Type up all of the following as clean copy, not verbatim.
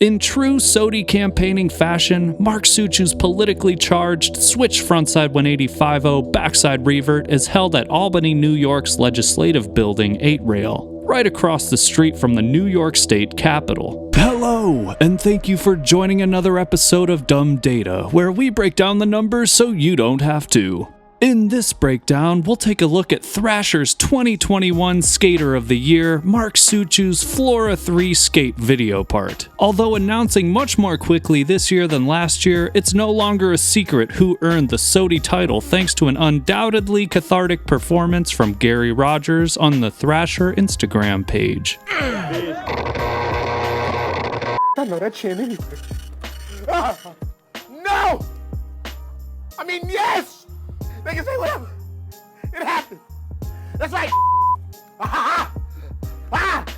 In true SOTY campaigning fashion, Mark Suciu's politically charged switch frontside 185.0 backside revert is held at Albany, New York's Legislative Building 8 rail, right across the street from the New York State Capitol. Hello, and thank you for joining another episode of Dumb Data, where we break down the numbers so you don't have to. In this breakdown, we'll take a look at Thrasher's 2021 Skater of the Year, Mark Suciu's Flora III skate video part. Although announcing much more quickly this year than last year, it's no longer a secret who earned the SOTY title thanks to an undoubtedly cathartic performance from Gary Rogers on the Thrasher Instagram page. No! I mean, yes! They can say whatever. It happened. That's right.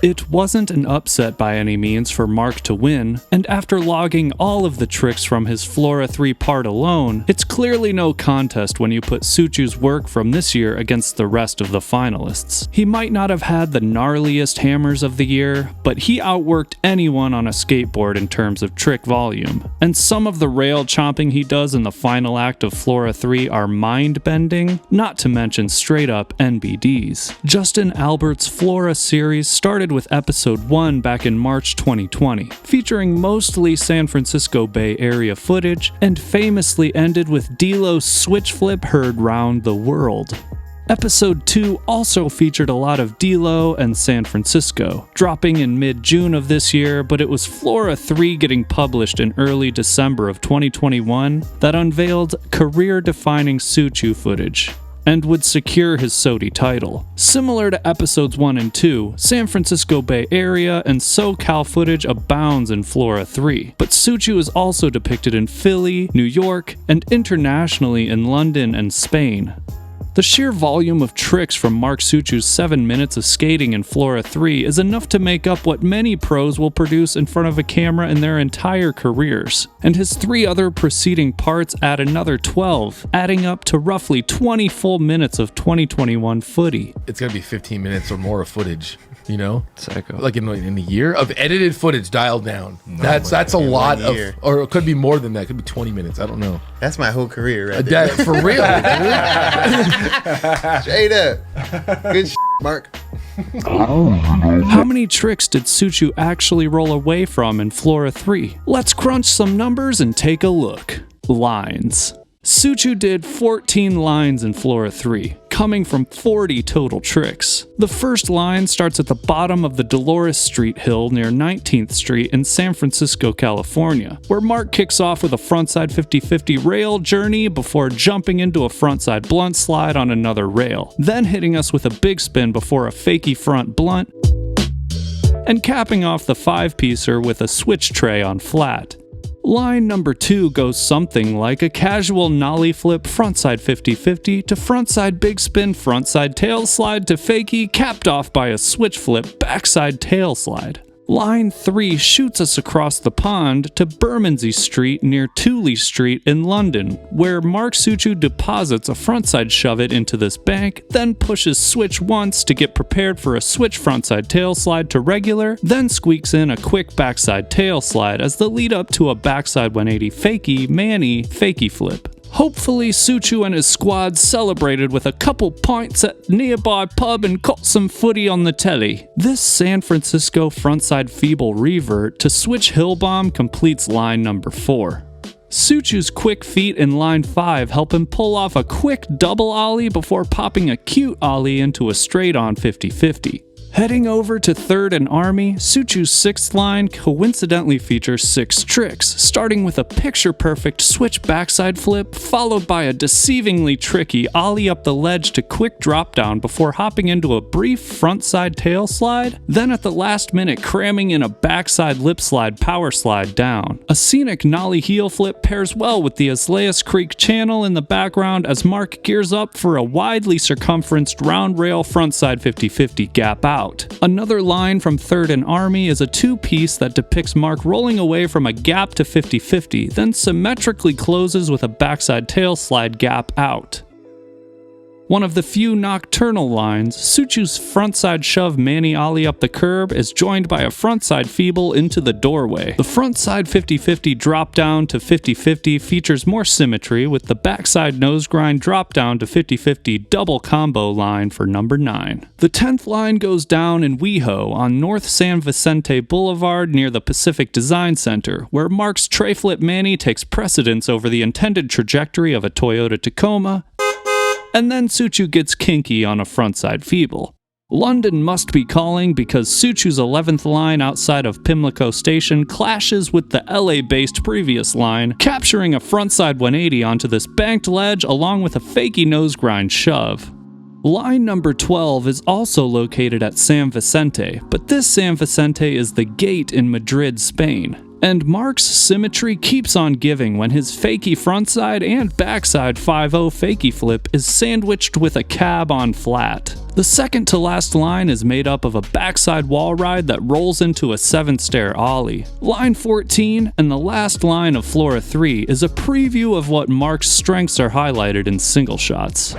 It wasn't an upset by any means for Mark to win, and after logging all of the tricks from his Flora III part alone, it's clearly no contest when you put Suciu's work from this year against the rest of the finalists. He might not have had the gnarliest hammers of the year, but he outworked anyone on a skateboard in terms of trick volume, and some of the rail chomping he does in the final act of Flora III are mind-bending, not to mention straight-up NBDs. Justin Albert's Flora series started with episode 1 back in March 2020, featuring mostly San Francisco Bay Area footage, and famously ended with Dilo's switch flip heard round the world. Episode 2 also featured a lot of Dilo and San Francisco, dropping in mid-June of this year, but it was Flora III getting published in early December of 2021 that unveiled career-defining Suciu footage and would secure his SOTY title. Similar to episodes 1 and 2, San Francisco Bay Area and SoCal footage abounds in Flora III, but Suciu is also depicted in Philly, New York, and internationally in London and Spain. The sheer volume of tricks from Mark Suciu's 7 minutes of skating in Flora III is enough to make up what many pros will produce in front of a camera in their entire careers, and his 3 other preceding parts add another 12, adding up to roughly 20 full minutes of 2021 footy. It's gonna be 15 minutes or more of footage, you know? Psycho. Like in a year of edited footage dialed down. That's a lot of, or it could be more than that. It could be 20 minutes. I don't know. That's my whole career right there. For real, dude. Straight up. Good Mark. How many tricks did Suciu actually roll away from in Flora III? Let's crunch some numbers and take a look. Lines. Suciu did 14 lines in Flora III, coming from 40 total tricks. The first line starts at the bottom of the Dolores Street hill near 19th Street in San Francisco, California, where Mark kicks off with a frontside 50-50 rail journey before jumping into a frontside blunt slide on another rail, then hitting us with a big spin before a fakie front blunt, and capping off the 5-piecer with a switch tray on flat. Line number 2 goes something like a casual nollie flip frontside 50-50 to frontside big spin frontside tail slide to fakie, capped off by a switch flip backside tail slide. Line 3 shoots us across the pond to Bermondsey Street near Tooley Street in London, where Mark Suciu deposits a frontside shove it into this bank, then pushes switch once to get prepared for a switch frontside tail slide to regular, then squeaks in a quick backside tail slide as the lead up to a backside 180 fakie, manny, fakie flip. Hopefully, Suciu and his squad celebrated with a couple pints at nearby pub and caught some footy on the telly. This San Francisco frontside feeble revert to switch hill bomb completes line number 4. Suciu's quick feet in line 5 help him pull off a quick double ollie before popping a cute ollie into a straight-on 50-50. Heading over to 3rd and Army, Suciu's 6th line coincidentally features 6 tricks, starting with a picture-perfect switch backside flip, followed by a deceivingly tricky ollie up the ledge to quick drop down before hopping into a brief frontside tail slide, then at the last minute cramming in a backside lip slide power slide down. A scenic nollie heel flip pairs well with the Azaleas Creek channel in the background as Mark gears up for a widely circumferenced round rail frontside 50-50 gap out. Another line from 3rd and Army is a 2-piece that depicts Mark rolling away from a gap to 50-50, then symmetrically closes with a backside tail slide gap out. One of the few nocturnal lines, Suciu's frontside shove Manny ollie up the curb is joined by a frontside feeble into the doorway. The frontside 50-50 drop down to 50-50 features more symmetry, with the backside nose grind drop down to 50-50 double combo line for number 9. The 10th line goes down in WeHo on North San Vicente Boulevard near the Pacific Design Center, where Mark's tray-flip Manny takes precedence over the intended trajectory of a Toyota Tacoma, and then Suciu gets kinky on a frontside feeble. London must be calling because Suciu's 11th line outside of Pimlico Station clashes with the LA-based previous line, capturing a frontside 180 onto this banked ledge along with a fakey nose grind shove. Line number 12 is also located at San Vicente, but this San Vicente is the gate in Madrid, Spain. And Mark's symmetry keeps on giving when his fakey frontside and backside 5-0 fakey flip is sandwiched with a cab on flat. The second to last line is made up of a backside wall ride that rolls into a 7-stair ollie. Line 14 and the last line of Flora 3 is a preview of what Mark's strengths are highlighted in single shots.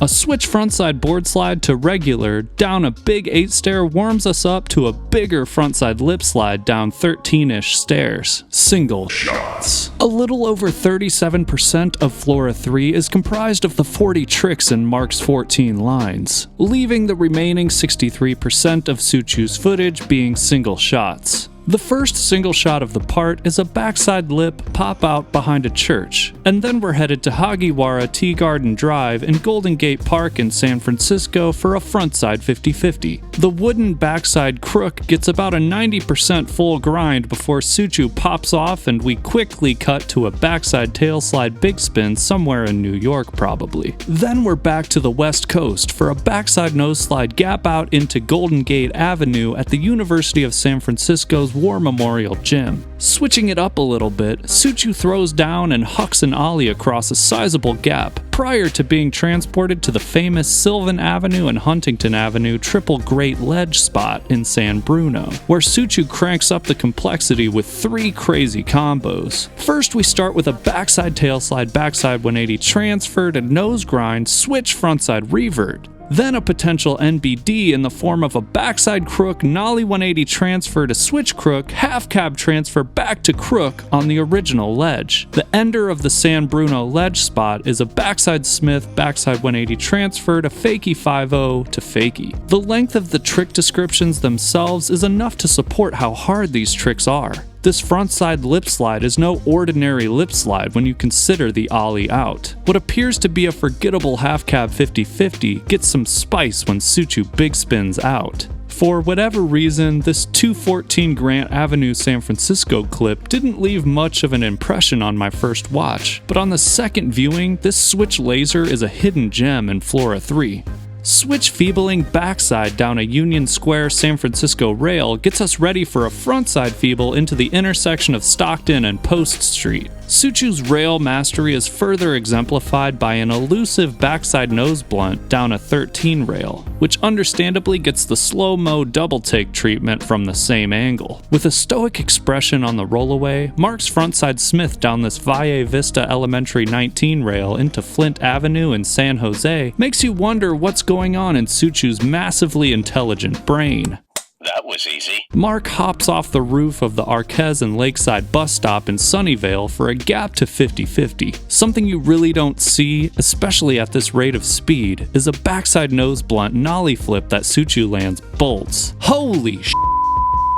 A switch frontside board slide to regular down a big 8-stair warms us up to a bigger frontside lip slide down 13-ish stairs. Single shots. A little over 37% of Flora 3 is comprised of the 40 tricks in Mark's 14 lines, leaving the remaining 63% of Suciu's footage being single shots. The first single shot of the part is a backside lip pop out behind a church, and then we're headed to Hagiwara Tea Garden Drive in Golden Gate Park in San Francisco for a frontside 50-50. The wooden backside crook gets about a 90% full grind before Suciu pops off, and we quickly cut to a backside tail slide big spin somewhere in New York probably. Then we're back to the West Coast for a backside nose slide gap out into Golden Gate Avenue at the University of San Francisco's War Memorial Gym. Switching it up a little bit, Suciu throws down and hucks an ollie across a sizable gap prior to being transported to the famous Sylvan Avenue and Huntington Avenue triple great ledge spot in San Bruno, where Suciu cranks up the complexity with 3 crazy combos. First, we start with a backside tail slide backside 180 transfer to nose grind switch frontside revert. Then a potential NBD in the form of a backside crook nollie 180 transfer to switch crook half cab transfer back to crook on the original ledge. The ender of the San Bruno ledge spot is a backside Smith backside 180 transfer to fakey 5-0 to fakey. The length of the trick descriptions themselves is enough to support how hard these tricks are. This frontside lip slide is no ordinary lip slide when you consider the ollie out. What appears to be a forgettable half cab 50-50 gets some spice when Suciu big spins out. For whatever reason, this 214 Grant Avenue San Francisco clip didn't leave much of an impression on my first watch, but on the second viewing, this switch laser is a hidden gem in Flora 3. Switch feebling backside down a Union Square San Francisco rail gets us ready for a frontside feeble into the intersection of Stockton and Post Street. Suciu's rail mastery is further exemplified by an elusive backside nose blunt down a 13 rail, which understandably gets the slow-mo double take treatment from the same angle. With a stoic expression on the rollaway, Mark's frontside Smith down this Valle Vista Elementary 19 rail into Flint Avenue in San Jose makes you wonder what's going on in Suciu's massively intelligent brain. That was easy. Mark hops off the roof of the Arquez and Lakeside bus stop in Sunnyvale for a gap to 50-50. Something you really don't see, especially at this rate of speed, is a backside nose blunt nollie flip that Suciu lands bolts. Holy sh**.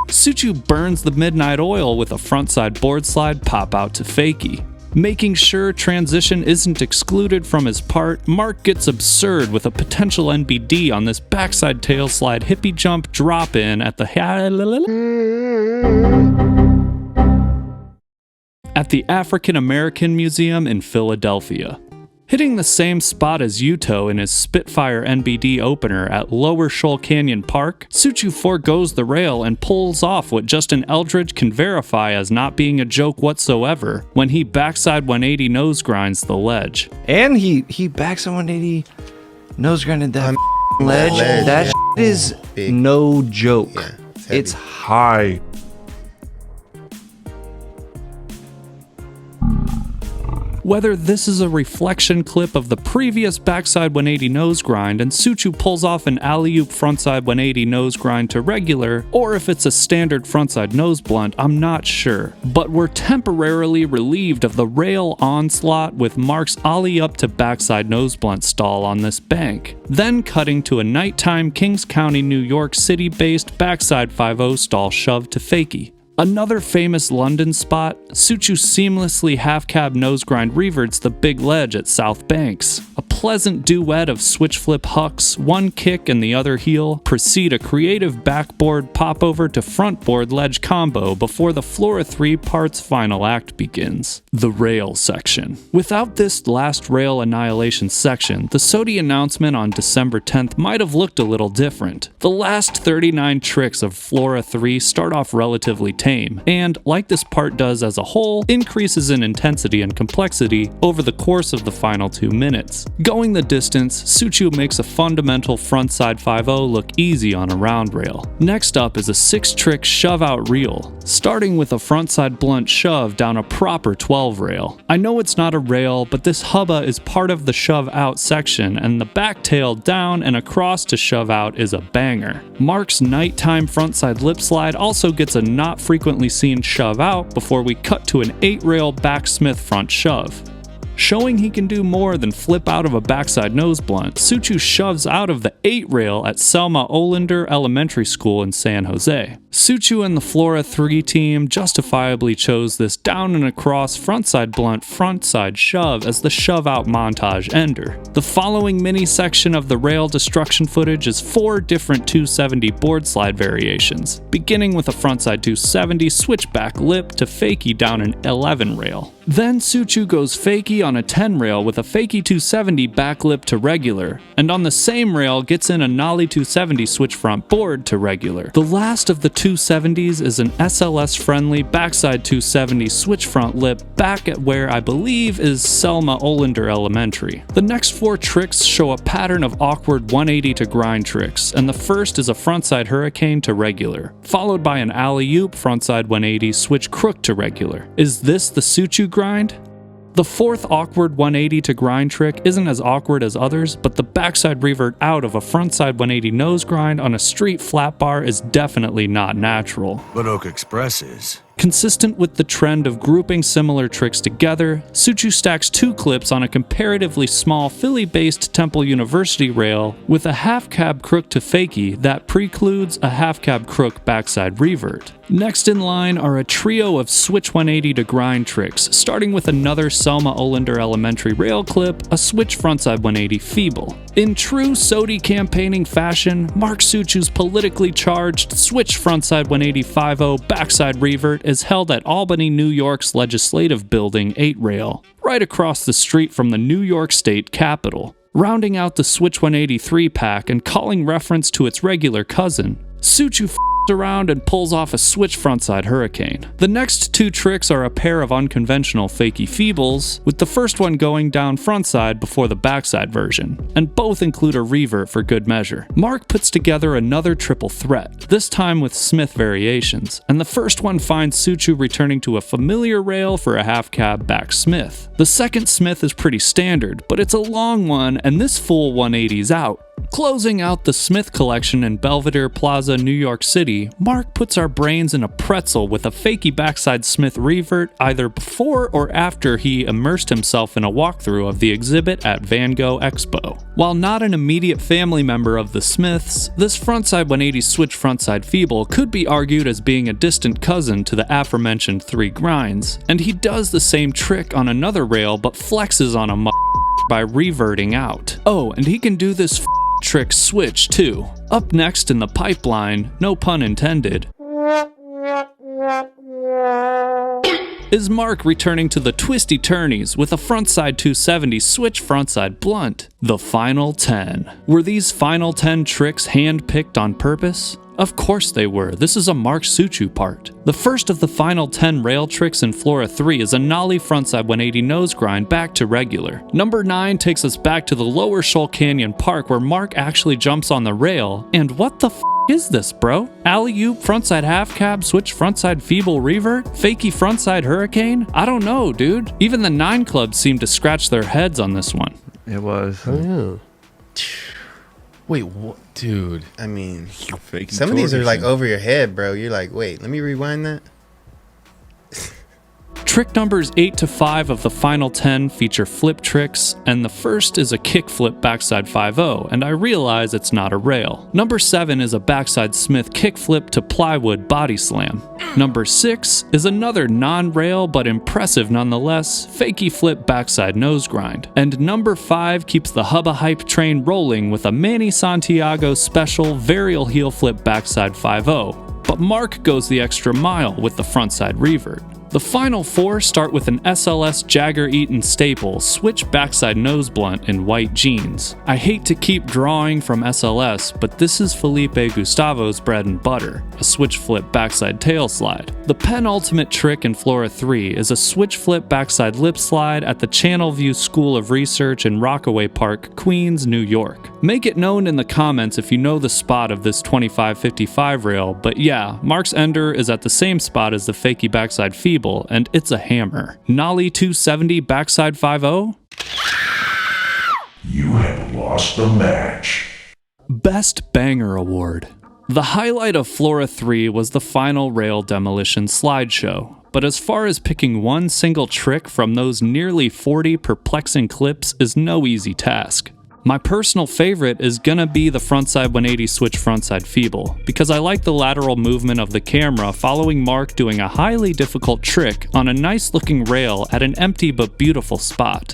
Suciu burns the midnight oil with a frontside board slide pop out to fakey. Making sure transition isn't excluded from his part, Mark gets absurd with a potential NBD on this backside tail slide hippie jump drop in at the African American Museum in Philadelphia. Hitting the same spot as Yuto in his Spitfire NBD opener at Lower Shoal Canyon Park, Suciu forgoes the rail and pulls off what Justin Eldridge can verify as not being a joke whatsoever when he backside 180 nose grinds the ledge. And he backside 180 nose grinded that ledge. That is big. No joke. Yeah, it's high. Whether this is a reflection clip of the previous backside 180 nose grind and Suciu pulls off an alley-oop frontside 180 nose grind to regular, or if it's a standard frontside nose blunt, I'm not sure. But we're temporarily relieved of the rail onslaught with Mark's ollie up to backside nose blunt stall on this bank, then cutting to a nighttime Kings County, New York City-based backside 5-0 stall shove to fakie. Another famous London spot, Suciu seamlessly half-cab nose grind reverts the big ledge at South Banks. A pleasant duet of switch flip hucks, one kick and the other heel, precede a creative backboard popover to frontboard ledge combo before the Flora III part's final act begins. The rail section. Without this last rail annihilation section, the SOTY announcement on December 10th might have looked a little different. The last 39 tricks of Flora III start off relatively tame, and, like this part does as a whole, increases in intensity and complexity over the course of the final 2 minutes. Going the distance, Suciu makes a fundamental frontside 5-0 look easy on a round rail. Next up is a 6-trick shove-out reel, starting with a frontside blunt shove down a proper 12 rail. I know it's not a rail, but this hubba is part of the shove-out section, and the back tail down and across to shove out is a banger. Mark's nighttime frontside lip slide also gets a not frequently seen shove out before we cut to an 8-rail backsmith front shove. Showing he can do more than flip out of a backside nose blunt, Suciu shoves out of the 8-rail at Selma Olander Elementary School in San Jose. Suciu and the Flora III team justifiably chose this down and across frontside blunt frontside shove as the shove out montage ender. The following mini section of the rail destruction footage is 4 different 270 board slide variations, beginning with a frontside 270 switchback lip to fakie down an 11 rail. Then Suciu goes fakie on a 10 rail with a fakie 270 back lip to regular, and on the same rail gets in a nollie 270 switch front board to regular. The last of the 270s is an SLS friendly backside 270 switch front lip back at where I believe is Selma Olander Elementary. The next 4 tricks show a pattern of awkward 180 to grind tricks, and the first is a frontside hurricane to regular, followed by an alley-oop frontside 180 switch crook to regular. Is this the Suciu grind? The 4th awkward 180 to grind trick isn't as awkward as others, but the backside revert out of a frontside 180 nose grind on a street flat bar is definitely not natural. But Oak Express is. Consistent with the trend of grouping similar tricks together, Suciu stacks 2 clips on a comparatively small Philly-based Temple University rail with a half-cab crook to fakie that precludes a half-cab crook backside revert. Next in line are a trio of switch 180 to grind tricks, starting with another Selma Olander Elementary rail clip, a switch frontside 180 feeble. In true SOTY campaigning fashion, Mark Suciu's politically charged switch frontside 180 5-0 backside revert is held at Albany, New York's Legislative Building 8-rail, right across the street from the New York State Capitol. Rounding out the switch 183 pack and calling reference to its regular cousin, Suciu around and pulls off a switch frontside hurricane. The next 2 tricks are a pair of unconventional fakie feebles, with the first one going down frontside before the backside version, and both include a revert for good measure. Mark puts together another triple threat, this time with Smith variations, and the first one finds Suciu returning to a familiar rail for a half-cab back Smith. The second Smith is pretty standard, but it's a long one, and this full 180's out. Closing out the Smith collection in Belvedere Plaza, New York City, Mark puts our brains in a pretzel with a fakie backside Smith revert either before or after he immersed himself in a walkthrough of the exhibit at Van Gogh Expo. While not an immediate family member of the Smiths, this frontside 180 switch frontside feeble could be argued as being a distant cousin to the aforementioned 3 grinds, and he does the same trick on another rail but flexes on a by reverting out. Oh, and he can do this trick switch too. Up next in the pipeline, no pun intended, is Mark returning to the twisty turnies with a frontside 270 switch frontside blunt. The final 10. Were these final 10 tricks hand-picked on purpose? Of course they were. This is a Mark Suciu part. The first of the final 10 rail tricks in Flora III is a nollie frontside 180 nose grind back to regular. Number 9 takes us back to the lower Shoal Canyon Park where Mark actually jumps on the rail, and what the is this, bro? Alley-oop, frontside half cab, switch frontside feeble revert, fakey frontside hurricane? I don't know, dude. Even the 9 clubs seem to scratch their heads on this one. It was. Oh, yeah. Wait, what? Dude. I mean, some of these are like over your head, bro. You're like, wait, let me rewind that. Trick numbers 8 to 5 of the final 10 feature flip tricks, and the first is a kickflip backside 5-0, and I realize it's not a rail. Number 7 is a backside Smith kickflip to plywood body slam. Number 6 is another non-rail but impressive nonetheless, fakey flip backside nose grind. And number 5 keeps the hubba hype train rolling with a Manny Santiago special varial heel flip backside 5-0. But Mark goes the extra mile with the frontside revert. The final 4 start with an SLS Jagger Eaton staple, switch backside nose blunt in white jeans. I hate to keep drawing from SLS, but this is Felipe Gustavo's bread and butter, a switch flip backside tail slide. The penultimate trick in Flora 3 is a switch flip backside lip slide at the Channelview School of Research in Rockaway Park, Queens, New York. Make it known in the comments if you know the spot of this 25-55 rail, but yeah, Mark's ender is at the same spot as the fakey backside feeble, and it's a hammer. Nollie 270 backside 5-0? You have lost the match. Best Banger Award. The highlight of Flora 3 was the final rail demolition slideshow, but as far as picking one single trick from those nearly 40 perplexing clips is no easy task. My personal favorite is gonna be the frontside 180 switch frontside feeble, because I like the lateral movement of the camera following Mark doing a highly difficult trick on a nice looking rail at an empty but beautiful spot.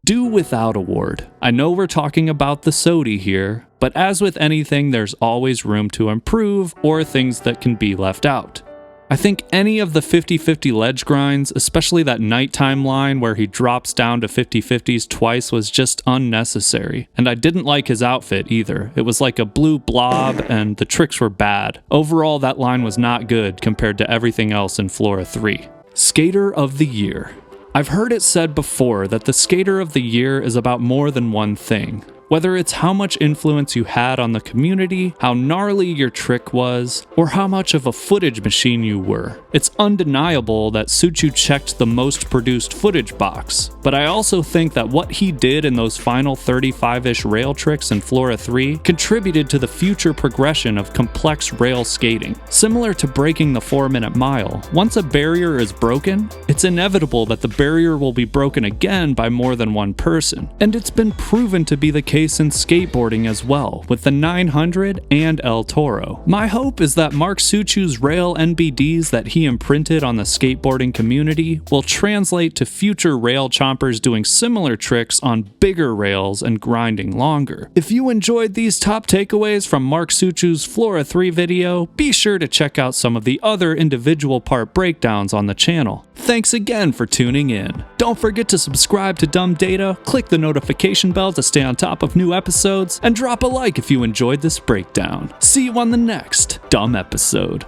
Do Without Award. I know we're talking about the SOTY here, but as with anything, there's always room to improve or things that can be left out. I think any of the 50-50 ledge grinds, especially that nighttime line where he drops down to 50-50s twice, was just unnecessary. And I didn't like his outfit either. It was like a blue blob and the tricks were bad. Overall, that line was not good compared to everything else in Flora 3. Skater of the Year. I've heard it said before that the Skater of the Year is about more than one thing. Whether it's how much influence you had on the community, how gnarly your trick was, or how much of a footage machine you were. It's undeniable that Suciu checked the most produced footage box, but I also think that what he did in those final 35-ish rail tricks in Flora 3 contributed to the future progression of complex rail skating. Similar to breaking the 4-minute mile, once a barrier is broken, it's inevitable that the barrier will be broken again by more than one person, and it's been proven to be the case in skateboarding as well, with the 900 and El Toro. My hope is that Mark Suciu's rail NBDs that he imprinted on the skateboarding community will translate to future rail chompers doing similar tricks on bigger rails and grinding longer. If you enjoyed these top takeaways from Mark Suciu's Flora 3 video, be sure to check out some of the other individual part breakdowns on the channel. Thanks again for tuning in. Don't forget to subscribe to Dumb Data, click the notification bell to stay on top of new episodes, and drop a like if you enjoyed this breakdown. See you on the next Dumb episode.